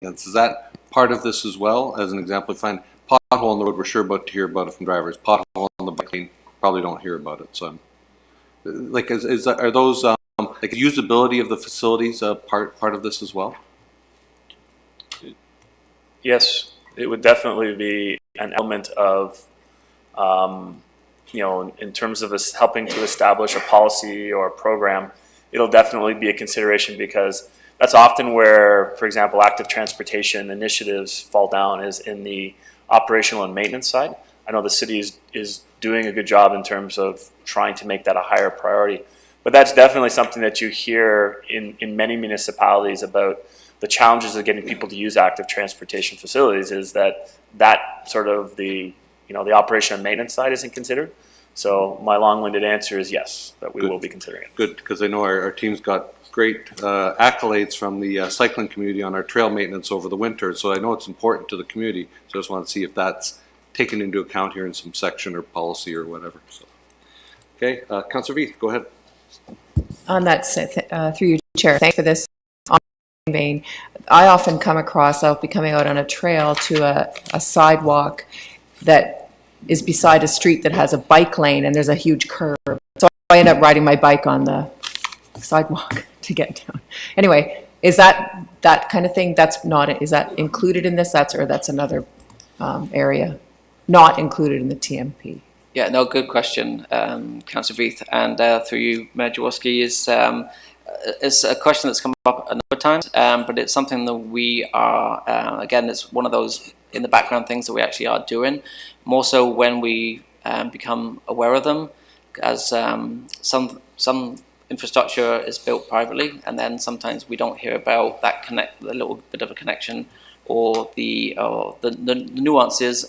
maintenance. Is that part of this as well? As an example, if I find pothole on the road, we're sure about to hear about it from drivers. Pothole on the bike lane, probably don't hear about it. So, like, are those like usability of the facilities part of this as well? Yes, it would definitely be an element of, in terms of us helping to establish a policy or a program. It'll definitely be a consideration, because that's often where, for example, active transportation initiatives fall down, is in the operational and maintenance side. I know the city is doing a good job in terms of trying to make that a higher priority. But that's definitely something that you hear in many municipalities about the challenges of getting people to use active transportation facilities, is that sort of the operation and maintenance side isn't considered. So my long-winded answer is yes, that we will be considering it. Good, because I know our team's got great accolades from the cycling community on our trail maintenance over the winter. So I know it's important to the community. So I just want to see if that's taken into account here in some section or policy or whatever. So, okay, Councillor Veith, go ahead. On that, through you, Chair, thanks for this. Vein, I often come across, I'll be coming out on a trail to a sidewalk that is beside a street that has a bike lane, and there's a huge curb. So I end up riding my bike on the sidewalk to get down. Anyway, is that kind of thing? Is that included in this? That's another area not included in the TMP. Yeah, no, good question, Councillor Veith, and through you, Mayor Jaworski, is a question that's come up a number of times, but it's something that we are, again, it's one of those in the background things that we actually are doing, more so when we become aware of them, as some infrastructure is built privately, and then sometimes we don't hear about that the little bit of a connection or the nuances,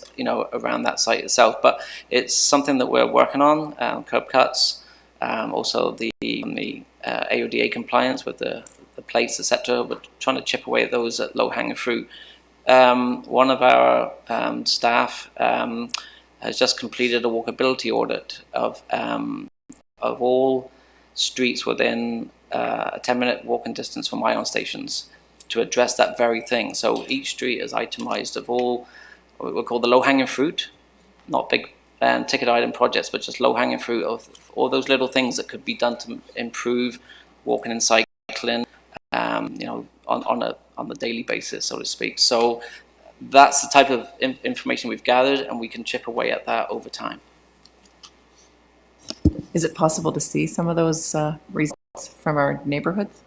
around that site itself. But it's something that we're working on, curb cuts, also the AODA compliance with the plates, etc. We're trying to chip away at those low-hanging fruit. One of our staff has just completed a walkability audit of all streets within a 10-minute walking distance from ion stations, to address that very thing. So each street is itemized of all what we call the low-hanging fruit, not big ticket item projects, but just low-hanging fruit of all those little things that could be done to improve walking and cycling, on the daily basis, so to speak. So that's the type of information we've gathered, and we can chip away at that over time. Is it possible to see some of those results from our neighborhoods?